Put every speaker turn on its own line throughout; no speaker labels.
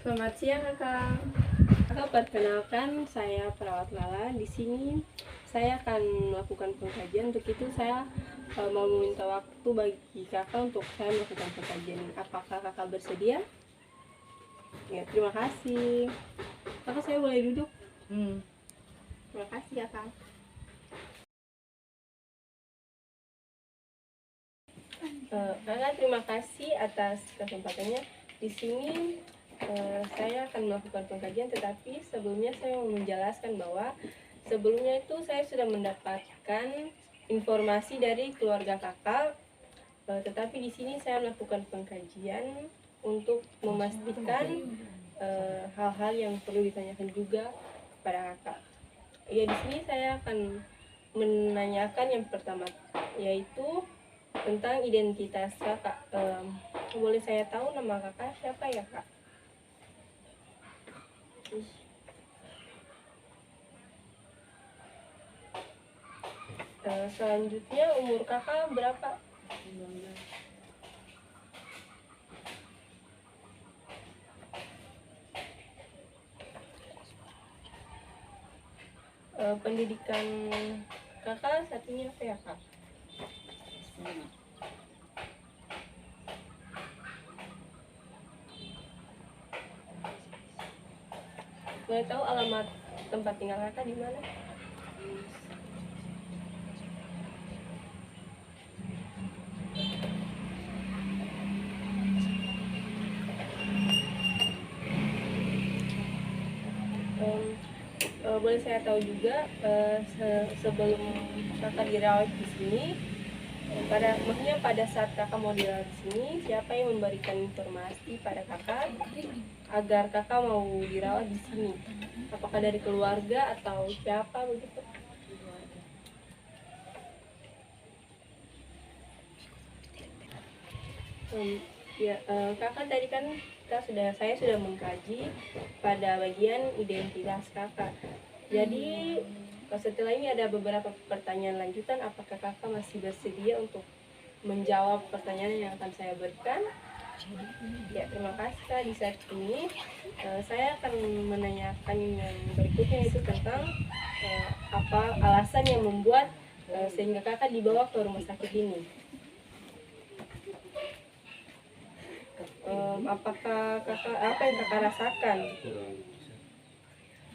Selamat siang kakak. Kakak perkenalkan, saya perawat Lala. Di sini saya akan melakukan pengkajian. Untuk itu saya mau meminta waktu bagi kakak untuk saya melakukan pengkajian. Apakah kakak bersedia? Ya, terima kasih. Kakak, saya boleh duduk? Terima kasih kakak. Kakak, terima kasih atas kesempatannya. Di sini saya akan melakukan pengkajian, tetapi sebelumnya saya mau menjelaskan bahwa sebelumnya itu saya sudah mendapatkan informasi dari keluarga kakak, tetapi di sini saya melakukan pengkajian untuk memastikan hal-hal yang perlu ditanyakan juga kepada kakak. Ya, di sini saya akan menanyakan yang pertama, yaitu tentang identitas kakak. Boleh saya tahu nama kakak siapa ya kak? Selanjutnya umur kakak berapa? 19. Pendidikan kakak saat ini apa ya kak? Boleh tahu alamat tempat tinggal kakak di mana? Boleh saya tahu juga sebelum kakak dirawat di sini, maksudnya pada saat kakak mau dirawat di sini, siapa yang memberikan informasi pada kakak agar kakak mau dirawat di sini? Apakah dari keluarga atau siapa begitu? Kakak tadi kan saya sudah mengkaji pada bagian identitas kakak. Jadi setelah ini ada beberapa pertanyaan lanjutan. Apakah kakak masih bersedia untuk menjawab pertanyaan yang akan saya berikan? Ya, terima kasih kak. Di saat ini saya akan menanyakan yang berikutnya, itu tentang apa alasan yang membuat sehingga kakak dibawa ke rumah sakit ini. Apakah kakak, apa yang kakak rasakan?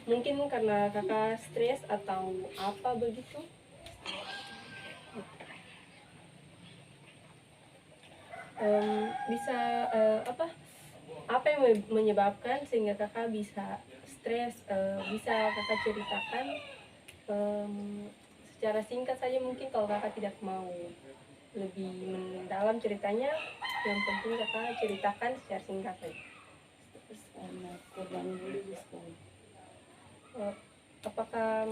Mungkin karena kakak stres atau apa begitu? Bisa apa yang menyebabkan sehingga kakak bisa stres? Bisa kakak ceritakan secara singkat saja, mungkin kalau kakak tidak mau lebih mendalam ceritanya, yang penting kakak ceritakan secara singkat saja. Korban bully di sekolah. Apakah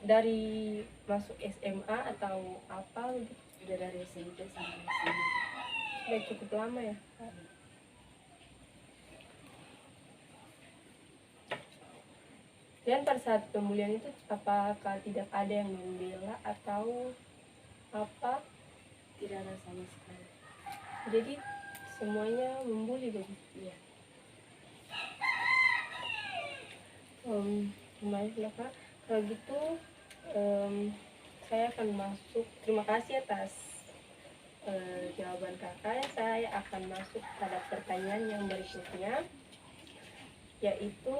dari masuk SMA atau apa gitu? Sudah dari SMP sampai SMA. Sudah cukup lama ya? Dan pada saat pemulihan itu apakah tidak ada yang membela atau apa? Tidak ada sama sekali. Jadi semuanya membuli begitu ya? Baiklah kak, kalau gitu saya akan masuk. Terima kasih atas jawaban kakak. Saya akan masuk pada pertanyaan yang berikutnya, yaitu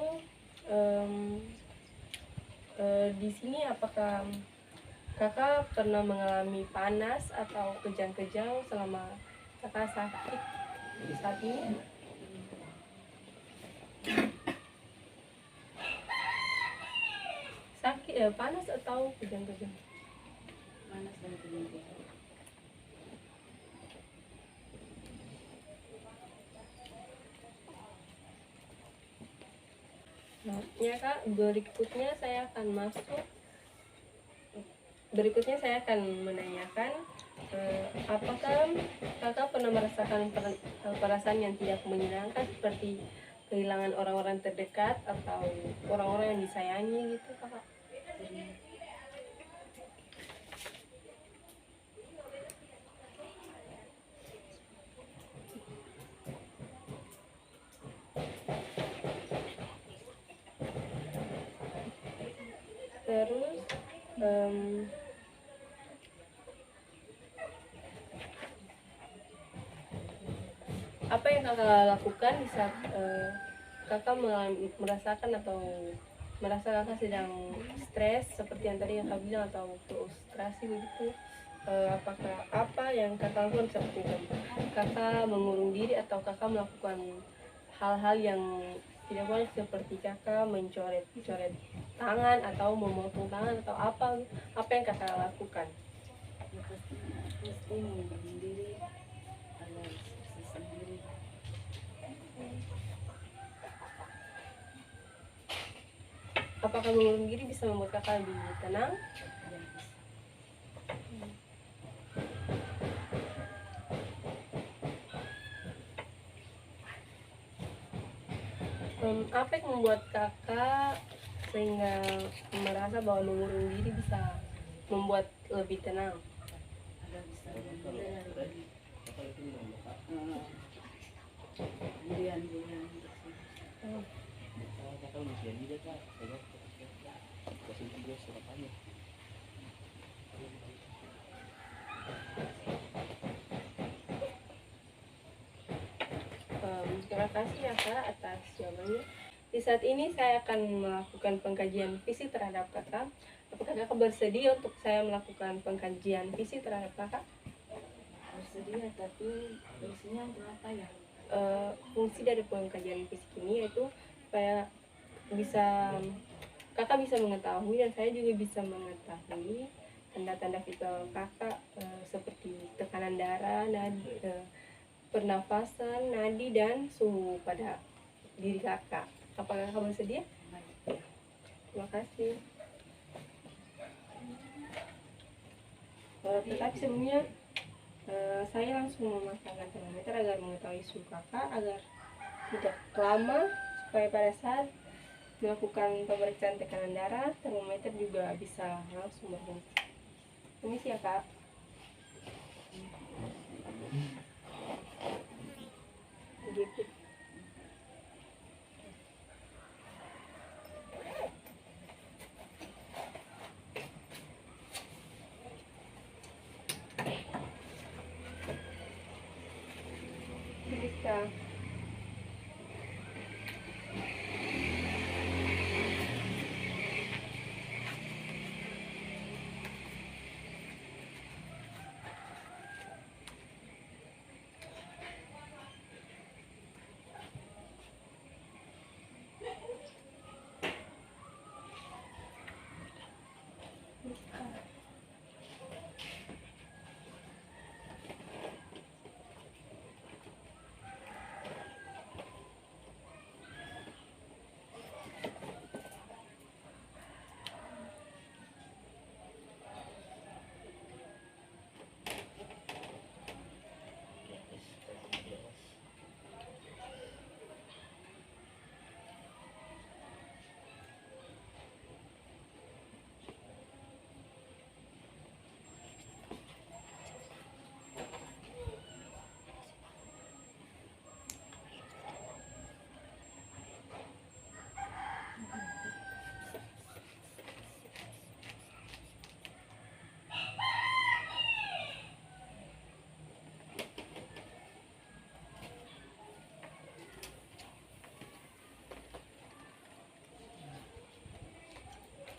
di sini apakah kakak pernah mengalami panas atau kejang-kejang selama kakak sakit saat ini? Sakit panas atau kejang-kejang? Panas dan kejang-kejang. Ya kak, berikutnya saya akan menanyakan apakah kakak pernah merasakan perasaan yang tidak menyenangkan, seperti kehilangan orang-orang terdekat atau orang-orang yang disayangi gitu kakak? Em, apa yang kakak lakukan di saat kakak merasakan atau merasa kakak sedang stres seperti yang tadi kakak bilang atau frustrasi begitu? Apakah apa yang kakak lakukan seperti itu? Kakak mengurung diri atau kakak melakukan hal-hal yang tidak boleh seperti kakak mencoret-coret tangan atau memotong tangan atau apa yang kakak lakukan?
Ya pasti mengundurkan diri agar bisa sendiri.
Apakah mengurung diri bisa membuat kakak lebih tenang?
Ya bisa.
Apa yang membuat kakak sehingga merasa bahwa mengurung diri bisa membuat lebih tenang?
Agar bisa menghindari bulian-bulian tersebut.
Terima kasih ya Kak atas jawabannya. Di saat ini saya akan melakukan pengkajian visi terhadap kakak. Apakah kakak bersedia untuk saya melakukan pengkajian visi terhadap kakak?
Bersedia, tapi fungsinya untuk apa ya?
Fungsi dari pengkajian fisik ini yaitu supaya kakak bisa mengetahui dan saya juga bisa mengetahui tanda-tanda vital kakak, seperti tekanan darah, pernafasan, nadi, dan suhu pada diri kakak. Apakah kakak bersedia? Terima kasih. Tetapi sebelumnya saya langsung memasangkan termometer agar mengetahui suhu kakak agar tidak lama, supaya pada saat melakukan pemeriksaan tekanan darah termometer juga bisa langsung berfungsi. Permisi ya kak. Begitu. Bisa.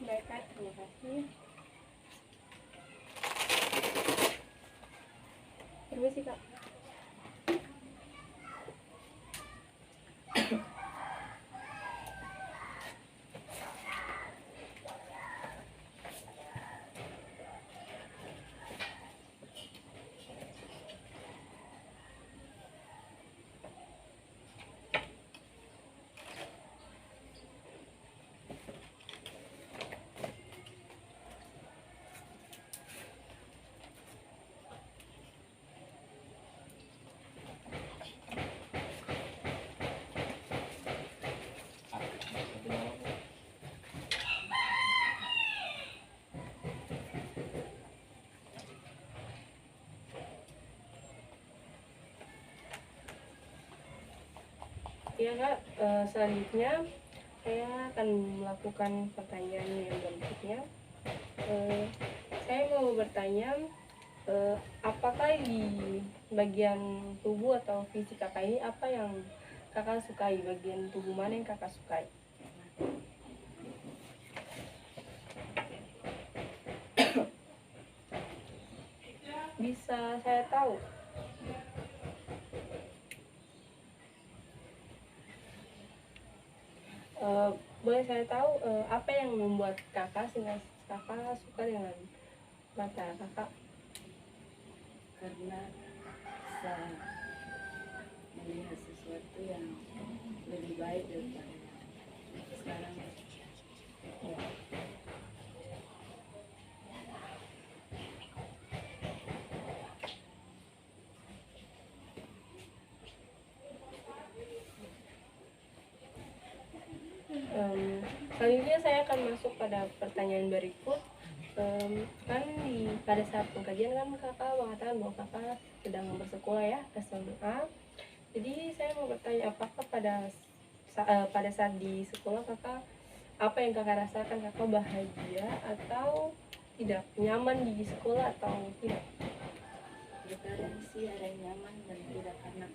Baik kak, terima kasih. Permisi kak. Ya kak, selanjutnya saya akan melakukan pertanyaan yang berikutnya. Eh, saya mau bertanya, apakah di bagian tubuh atau fisik kakak ini apa yang kakak sukai? Bagian tubuh mana yang kakak sukai? Bisa saya tahu? Eh, boleh saya tahu apa yang membuat kakak sehingga kakak suka dengan mata kakak?
Karena bisa melihat sesuatu yang lebih baik daripada yang sekarang.
Selanjutnya saya akan masuk pada pertanyaan berikut. Kan pada saat pengkajian kan kakak mengatakan bahwa kakak sedang bersekolah ya, SMA. Jadi saya mau bertanya, apakah pada saat di sekolah kakak, apa yang kakak rasakan? Kakak bahagia atau tidak, nyaman di sekolah atau tidak?
Terkadang sih ada yang nyaman dan tidak, karena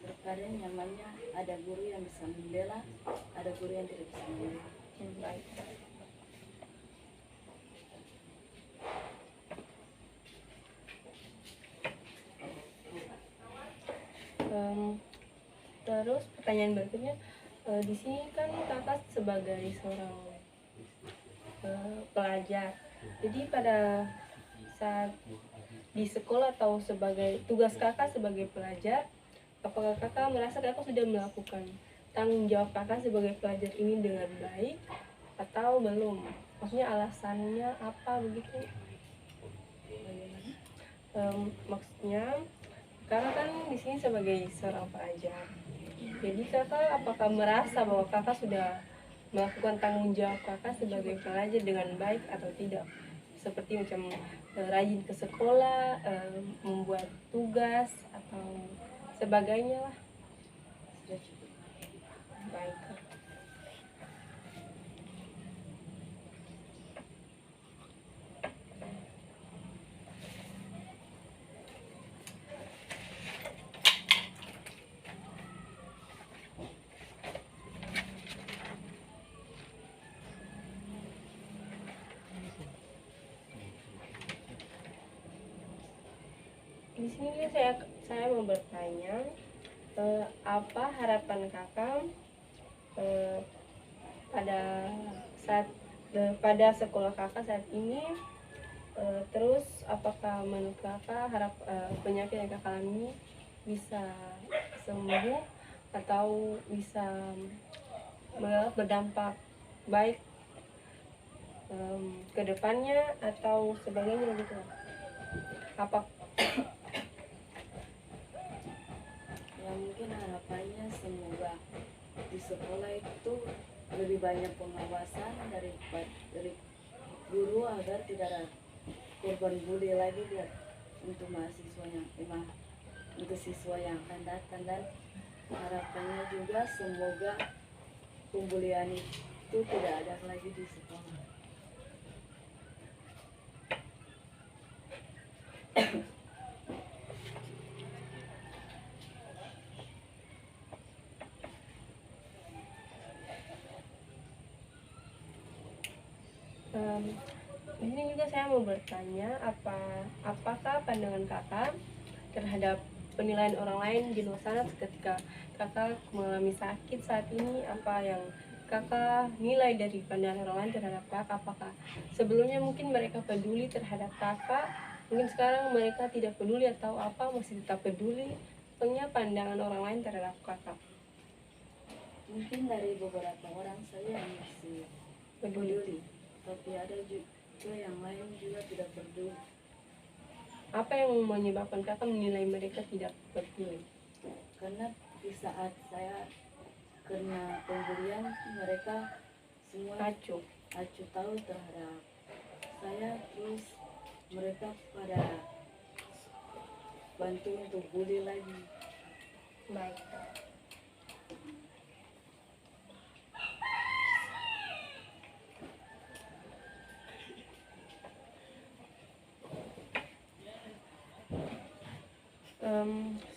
terkadang nyamannya ada guru yang bisa membela, ada guru yang tidak bisa membela.
Baik. Terus pertanyaan berikutnya, di sini kan kakak sebagai seorang pelajar. Jadi pada saat di sekolah atau sebagai tugas kakak sebagai pelajar, apakah kakak merasa kakak sudah melakukan tanggung jawab kakak sebagai pelajar ini dengan baik atau belum? Maksudnya alasannya apa begitu? Maksudnya kakak kan di sini sebagai seorang pelajar. Jadi kakak apakah merasa bahwa kakak sudah melakukan tanggung jawab kakak sebagai pelajar dengan baik atau tidak? Seperti macam rajin ke sekolah, membuat tugas atau sebagainya lah.
Sudah cukup.
Baik. Di sini saya mau bertanya, apa harapan kakak eh, pada pada sekolah kakak saat ini? Terus apakah menurut kakak penyakit yang kakak alami bisa sembuh atau bisa berdampak baik ke depannya atau sebagainya gitu? Apa
Ya mungkin harapannya semoga di sekolah itu lebih banyak pengawasan dari guru agar tidak ada korban bully lagi untuk mahasiswa untuk siswa yang akan datang. Dan harapannya juga semoga pembulian itu tidak ada lagi di sekolah.
Di sini juga saya mau bertanya, apakah pandangan kakak terhadap penilaian orang lain di luar sana ketika kakak mengalami sakit saat ini? Apa yang kakak nilai dari pandangan orang lain terhadap kakak? Apakah sebelumnya mungkin mereka peduli terhadap kakak, mungkin sekarang mereka tidak peduli, atau apa masih tetap peduli? Pokoknya pandangan orang lain terhadap kakak.
Mungkin dari beberapa orang saya yang masih peduli, tapi ada juga yang lain juga tidak peduli.
Apa yang menyebabkan kakak menilai mereka tidak peduli?
Karena di saat saya kena pembulian, mereka semua
Acuh.
tahu terhadap saya, terus mereka pada bantu untuk bully lagi.
Baik.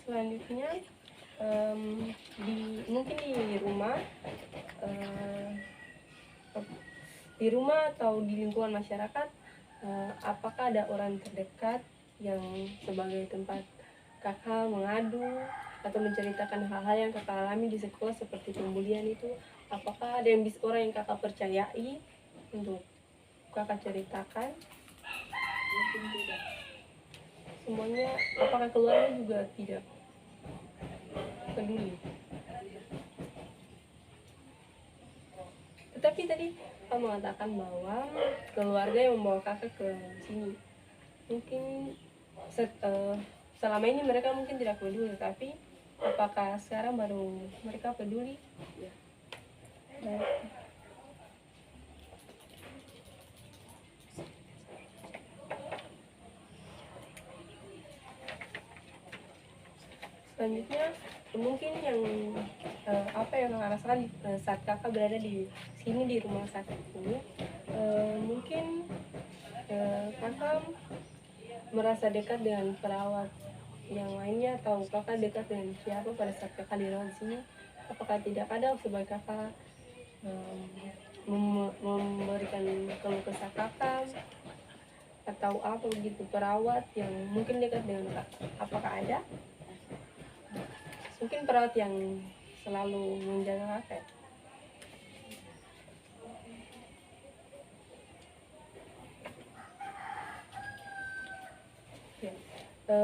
Selanjutnya mungkin eh, di rumah atau di lingkungan masyarakat, apakah ada orang terdekat yang sebagai tempat kakak mengadu atau menceritakan hal-hal yang kakak alami di sekolah seperti pembulian itu? Apakah ada orang yang kakak percayai untuk kakak ceritakan?
Mungkin tidak.
Semuanya, apakah keluarga juga tidak peduli? Tetapi tadi kamu mengatakan bahwa keluarga yang membawa kakak ke sini, mungkin selama ini mereka mungkin tidak peduli, tapi apakah sekarang baru mereka peduli?
Ya.
Baik. Selanjutnya mungkin yang apa yang kakak rasakan saat kakak berada di sini di rumah sakit ini, mungkin kakak merasa dekat dengan perawat yang lainnya, atau kakak dekat dengan siapa pada saat kakak dirawat di sini? Apakah tidak ada sebagai kakak memberikan keluh kesah kakak atau apa begitu, perawat yang mungkin dekat dengan kakak? Apakah ada? Mungkin perawat yang selalu menjaga kakak. Ya.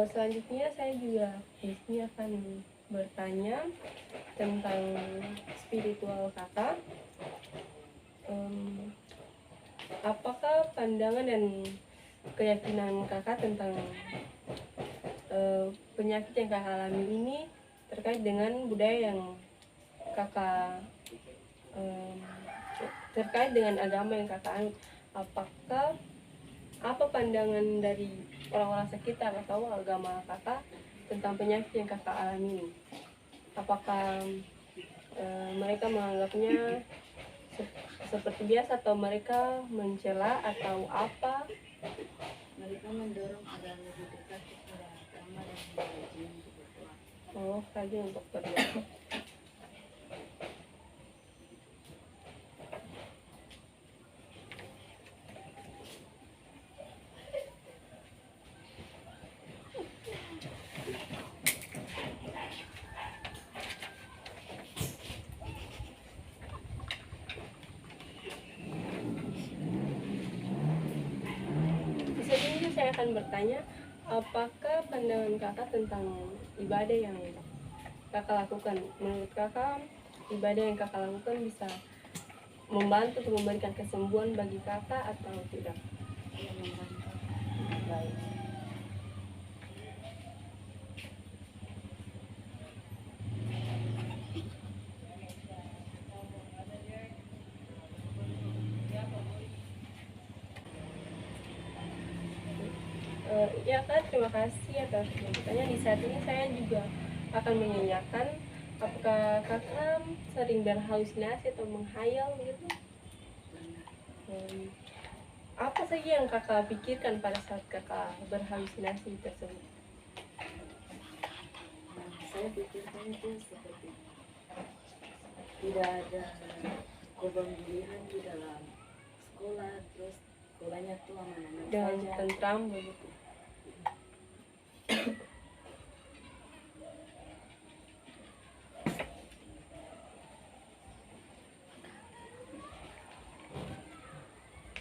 Selanjutnya saya juga di sini akan bertanya tentang spiritual kakak. Apakah pandangan dan keyakinan kakak tentang penyakit yang kakak alami ini terkait dengan budaya yang kakak terkait dengan agama yang kakak anut? Apakah apa pandangan dari orang-orang sekitar atau agama kakak tentang penyakit yang kakak alami ini? Apakah mereka menganggapnya seperti biasa atau mereka mencela atau apa?
Mereka mendorong agar lebih dekat kepada agama dan rajin berdoa.
Oh, rajin untuk berdoa. Selanjutnya saya akan bertanya, apakah pandangan kakak tentang ibadah yang kakak lakukan? Menurut kakak, ibadah yang kakak lakukan bisa membantu untuk memberikan kesembuhan bagi kakak atau tidak?
Yang membantu.
Baik. Ya Kak, terima kasih atas penjelasannya. Di saat ini saya juga akan menanyakan, apakah kakak sering berhalusinasi atau menghayal gitu? Apa saja yang kakak pikirkan pada saat kakak berhalusinasi tersebut?
Saya pikirkan itu seperti tidak ada korban bulian di dalam sekolah, terus sekolahnya tuh aman-aman
Dan
saja.
tentram begitu.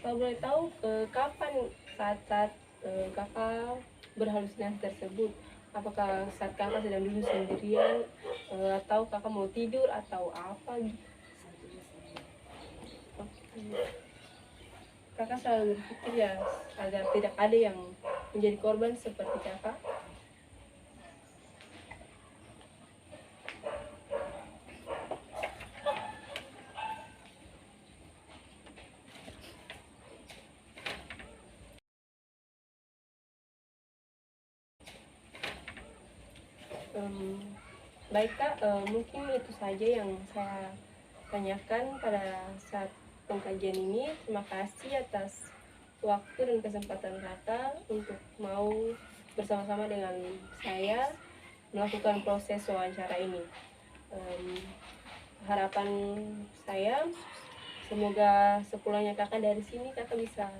Kalau boleh tahu, kapan saat-saat kakak berhalusinasi tersebut? Apakah saat kakak sedang duduk sendirian, atau kakak mau tidur atau apa gitu? Kakak selalu berpikir ya agar tidak ada yang menjadi korban seperti kakak. Baik Kak, mungkin itu saja yang saya tanyakan pada saat pengkajian ini. Terima kasih atas waktu dan kesempatan kakak untuk mau bersama-sama dengan saya melakukan proses wawancara ini. Harapan saya semoga sepulangnya kakak dari sini kakak bisa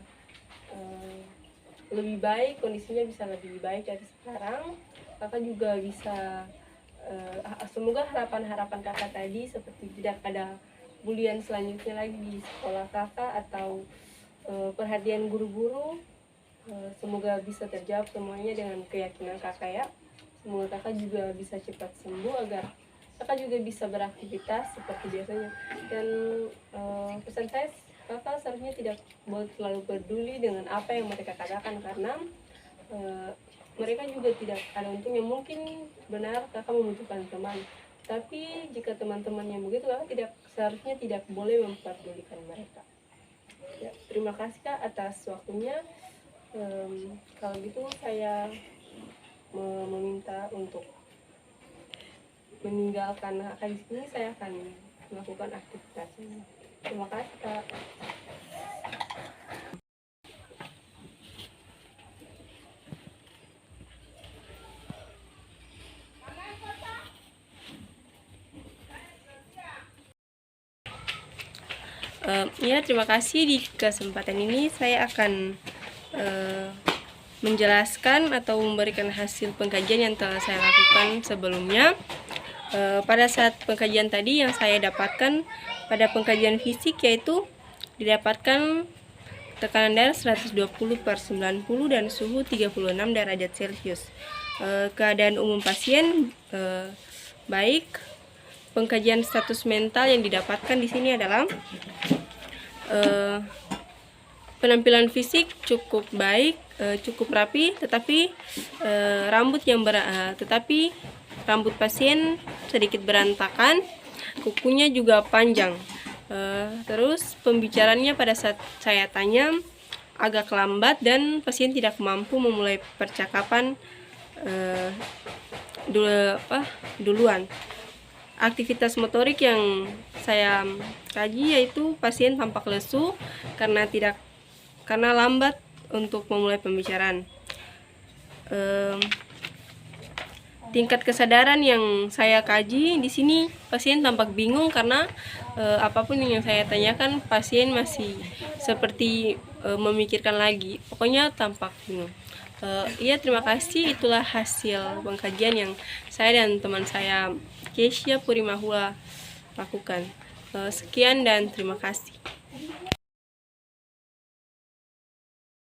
lebih baik, kondisinya bisa lebih baik dari sekarang. Kakak juga bisa semoga harapan-harapan kakak tadi seperti tidak ada bulian selanjutnya lagi di sekolah kakak atau perhatian guru-guru, semoga bisa terjawab semuanya dengan keyakinan kakak ya. Semoga kakak juga bisa cepat sembuh agar kakak juga bisa beraktivitas seperti biasanya. Dan pesan saya, kakak seharusnya tidak boleh terlalu peduli dengan apa yang mereka katakan, karena mereka juga tidak ada untungnya. Mungkin benar kakak membutuhkan teman, tapi jika teman-teman yang begitu, kakak seharusnya tidak boleh memperdulikan mereka. Ya, terima kasih kak atas waktunya. Kalau gitu saya meminta untuk meninggalkan kakak di sini. Saya akan melakukan aktivitas ini. Terima kasih kak. Ya, terima kasih. Di kesempatan ini saya akan menjelaskan atau memberikan hasil pengkajian yang telah saya lakukan sebelumnya. Pada saat pengkajian tadi yang saya dapatkan pada pengkajian fisik, yaitu didapatkan tekanan darah 120/90 dan suhu 36 derajat Celcius. Keadaan umum pasien baik. Pengkajian status mental yang didapatkan di sini adalah penampilan fisik cukup baik, cukup rapi, tetapi rambut pasien sedikit berantakan, kukunya juga panjang. Terus pembicaraannya pada saat saya tanya agak lambat dan pasien tidak mampu memulai percakapan duluan. Aktivitas motorik yang saya kaji yaitu pasien tampak lesu karena lambat untuk memulai pembicaraan. Tingkat kesadaran yang saya kaji di sini, pasien tampak bingung karena apapun yang saya tanyakan pasien masih seperti memikirkan lagi. Pokoknya tampak bingung. Ya, terima kasih. Itulah hasil pengkajian yang saya dan teman saya Kesia Purimahua lakukan. Sekian dan terima kasih.